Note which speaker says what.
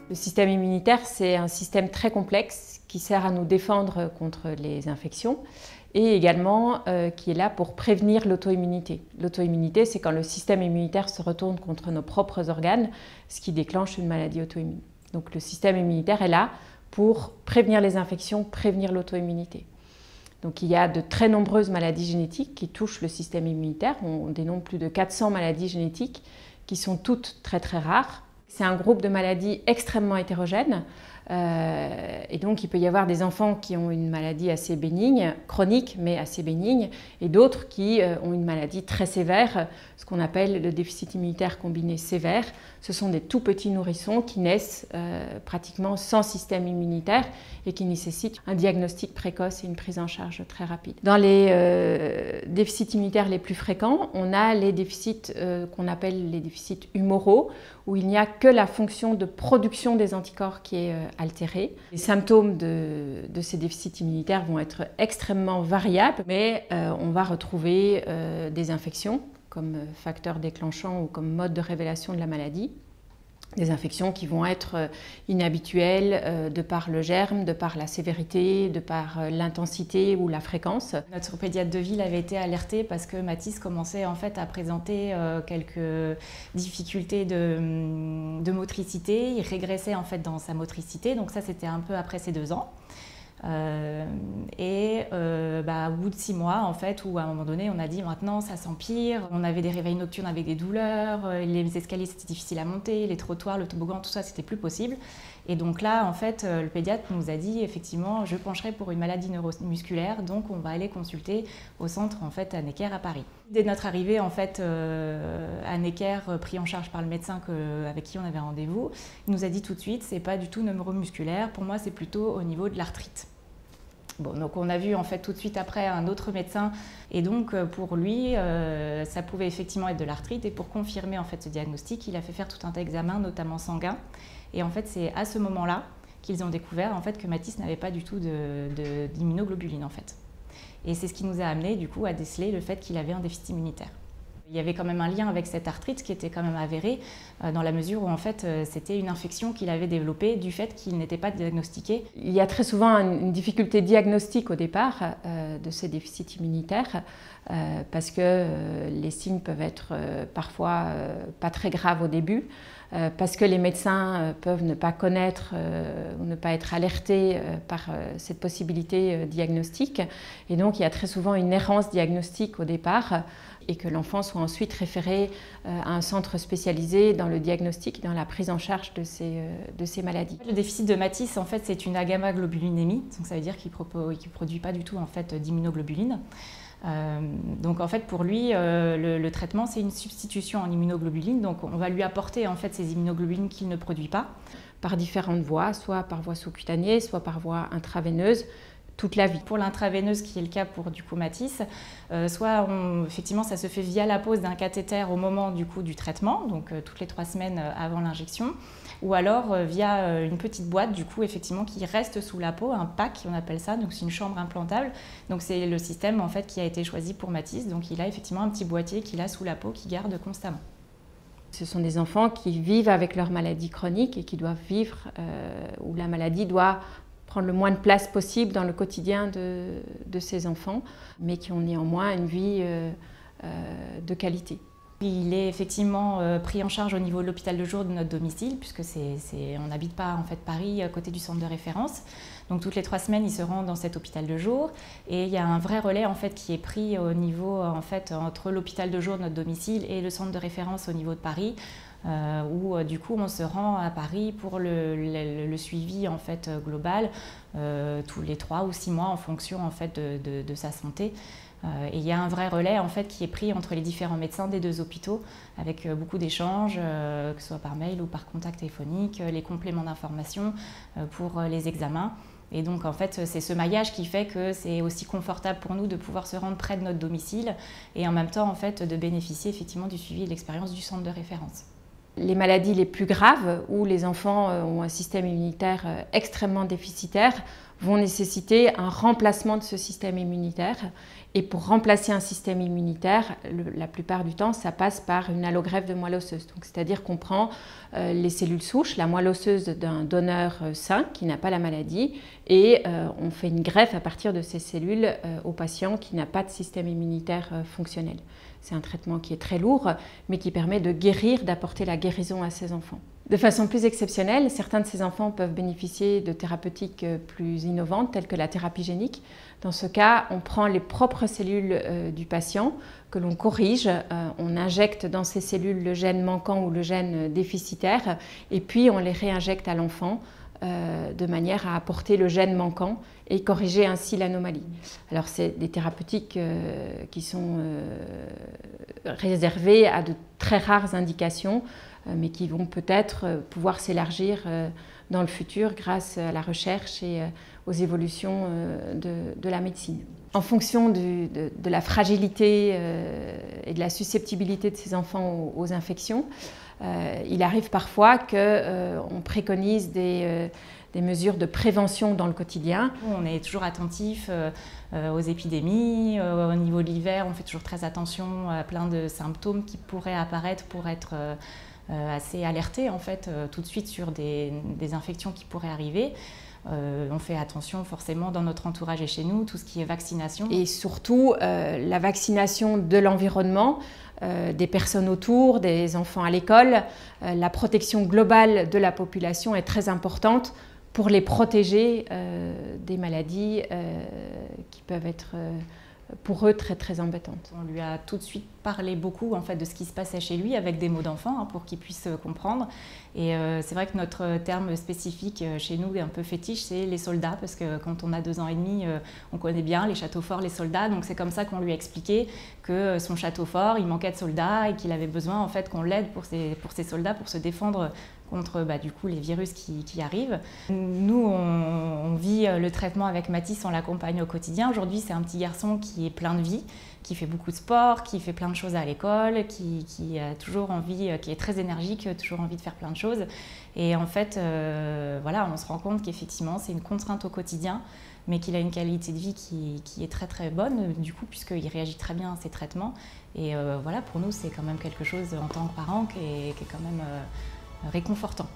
Speaker 1: Le système immunitaire, c'est un système très complexe qui sert à nous défendre contre les infections et également qui est là pour prévenir l'auto-immunité. L'auto-immunité, c'est quand le système immunitaire se retourne contre nos propres organes, ce qui déclenche une maladie auto-immune. Donc le système immunitaire est là pour prévenir les infections, prévenir l'auto-immunité. Donc il y a de très nombreuses maladies génétiques qui touchent le système immunitaire. On dénombre plus de 400 maladies génétiques qui sont toutes très très rares. C'est un groupe de maladies extrêmement hétérogène et donc il peut y avoir des enfants qui ont une maladie assez bénigne, chronique mais assez bénigne, et d'autres qui ont une maladie très sévère, ce qu'on appelle le déficit immunitaire combiné sévère. Ce sont des tout petits nourrissons qui naissent pratiquement sans système immunitaire et qui nécessitent un diagnostic précoce et une prise en charge très rapide. Dans les déficits immunitaires les plus fréquents, on a les déficits qu'on appelle les déficits humoraux, où il n'y a que la fonction de production des anticorps qui est altérée. Les symptômes de ces déficits immunitaires vont être extrêmement variables, mais on va retrouver des infections comme facteur déclenchant ou comme mode de révélation de la maladie. Des infections qui vont être inhabituelles de par le germe, de par la sévérité, de par l'intensité ou la fréquence.
Speaker 2: Notre pédiatre de ville avait été alerté parce que Mathis commençait en fait à présenter quelques difficultés de motricité. Il régressait en fait dans sa motricité, donc ça c'était un peu après ses 2 ans. Au bout de 6 mois, en fait, où à un moment donné, on a dit maintenant ça s'empire. On avait des réveils nocturnes avec des douleurs, les escaliers c'était difficile à monter, les trottoirs, le toboggan, tout ça c'était plus possible. Et donc là, en fait, le pédiatre nous a dit effectivement, je pencherai pour une maladie neuromusculaire, donc on va aller consulter au centre en fait à Necker à Paris. Dès notre arrivée en fait à Necker, pris en charge par le médecin avec qui on avait rendez-vous, il nous a dit tout de suite, c'est pas du tout neuromusculaire, pour moi c'est plutôt au niveau de l'arthrite. Bon, donc on a vu en fait tout de suite après un autre médecin et donc pour lui ça pouvait effectivement être de l'arthrite, et pour confirmer en fait ce diagnostic, il a fait faire tout un tas d'examens, notamment sanguins, et en fait c'est à ce moment-là qu'ils ont découvert en fait que Mathis n'avait pas du tout d'immunoglobuline en fait. Et c'est ce qui nous a amené du coup à déceler le fait qu'il avait un déficit immunitaire. Il y avait quand même un lien avec cette arthrite qui était quand même avéré dans la mesure où en fait c'était une infection qu'il avait développée du fait qu'il n'était pas diagnostiqué.
Speaker 1: Il y a très souvent une difficulté diagnostique au départ de ces déficits immunitaires parce que les signes peuvent être parfois pas très graves au début, parce que les médecins peuvent ne pas connaître ou ne pas être alertés par cette possibilité diagnostique, et donc il y a très souvent une errance diagnostique au départ, et que l'enfant soit ensuite référé à un centre spécialisé dans le diagnostic et dans la prise en charge de ces maladies.
Speaker 2: Le déficit de Mathis, en fait, c'est une agamaglobulinémie, donc ça veut dire qu'il ne produit pas du tout en fait, d'immunoglobuline. Donc en fait pour lui le traitement c'est une substitution en immunoglobuline, donc on va lui apporter en fait ces immunoglobulines qu'il ne produit pas.
Speaker 1: Par différentes voies, soit par voie sous-cutanée, soit par voie intraveineuse, toute la vie.
Speaker 2: Pour l'intraveineuse, qui est le cas pour du coup Mathis, soit effectivement ça se fait via la pose d'un cathéter au moment du coup du traitement, donc toutes les 3 semaines avant l'injection, ou alors via une petite boîte du coup effectivement qui reste sous la peau, un pack on appelle ça, donc c'est une chambre implantable. Donc c'est le système en fait qui a été choisi pour Mathis, donc il a effectivement un petit boîtier qu'il a sous la peau qui garde constamment.
Speaker 1: Ce sont des enfants qui vivent avec leur maladie chronique et qui doivent vivre où la maladie doit prendre le moins de place possible dans le quotidien de ces enfants, mais qui ont néanmoins une vie de qualité.
Speaker 2: Il est effectivement pris en charge au niveau de l'hôpital de jour de notre domicile, puisque on n'habite pas en fait Paris à côté du centre de référence. Donc toutes les 3 semaines, il se rend dans cet hôpital de jour, et il y a un vrai relais en fait qui est pris au niveau en fait entre l'hôpital de jour de notre domicile et le centre de référence au niveau de Paris. Où du coup on se rend à Paris pour le suivi en fait global tous les 3 ou 6 mois en fonction en fait de sa santé. Et il y a un vrai relais en fait qui est pris entre les différents médecins des 2 hôpitaux, avec beaucoup d'échanges, que ce soit par mail ou par contact téléphonique, les compléments d'information pour les examens. Et donc en fait c'est ce maillage qui fait que c'est aussi confortable pour nous de pouvoir se rendre près de notre domicile et en même temps en fait de bénéficier effectivement du suivi et de l'expérience du centre de référence.
Speaker 1: Les maladies les plus graves, où les enfants ont un système immunitaire extrêmement déficitaire, vont nécessiter un remplacement de ce système immunitaire. Et pour remplacer un système immunitaire, la plupart du temps, ça passe par une allogreffe de moelle osseuse. C'est-à-dire qu'on prend les cellules souches, la moelle osseuse d'un donneur sain qui n'a pas la maladie, et on fait une greffe à partir de ces cellules au patient qui n'a pas de système immunitaire fonctionnel. C'est un traitement qui est très lourd, mais qui permet de guérir, d'apporter la guérison à ces enfants. De façon plus exceptionnelle, certains de ces enfants peuvent bénéficier de thérapeutiques plus innovantes, telles que la thérapie génique. Dans ce cas, on prend les propres cellules du patient que l'on corrige, on injecte dans ces cellules le gène manquant ou le gène déficitaire, et puis on les réinjecte à l'enfant de manière à apporter le gène manquant et corriger ainsi l'anomalie. Alors c'est des thérapeutiques qui sont réservées à de très rares indications, mais qui vont peut-être pouvoir s'élargir dans le futur grâce à la recherche et aux évolutions de la médecine. En fonction de la fragilité et de la susceptibilité de ces enfants aux infections, il arrive parfois qu'on préconise des mesures de prévention dans le quotidien.
Speaker 2: On est toujours attentif aux épidémies, au niveau de l'hiver, on fait toujours très attention à plein de symptômes qui pourraient apparaître pour être assez alertés en fait tout de suite sur des infections qui pourraient arriver. On fait attention forcément dans notre entourage et chez nous, tout ce qui est vaccination.
Speaker 1: Et surtout la vaccination de l'environnement, des personnes autour, des enfants à l'école. La protection globale de la population est très importante pour les protéger des maladies qui peuvent être pour eux très embêtantes.
Speaker 2: On lui a tout de suite parlé beaucoup en fait de ce qui se passait chez lui avec des mots d'enfant pour qu'il puisse comprendre. Et c'est vrai que notre terme spécifique chez nous est un peu fétiche, c'est les soldats, parce que quand on a 2 ans et demi, on connaît bien les châteaux forts, les soldats. Donc c'est comme ça qu'on lui a expliqué que son château fort, il manquait de soldats et qu'il avait besoin en fait qu'on l'aide pour ses soldats pour se défendre contre du coup, les virus qui arrivent. Nous, on vit le traitement avec Mathis, on l'accompagne au quotidien. Aujourd'hui, c'est un petit garçon qui est plein de vie, qui fait beaucoup de sport, qui fait plein de choses à l'école, qui a toujours envie, qui est très énergique, toujours envie de faire plein de choses. Et en fait, voilà, on se rend compte qu'effectivement, c'est une contrainte au quotidien, mais qu'il a une qualité de vie qui est très bonne, du coup, puisqu'il réagit très bien à ses traitements. Et voilà, pour nous, c'est quand même quelque chose en tant que parents qui est quand même réconfortant.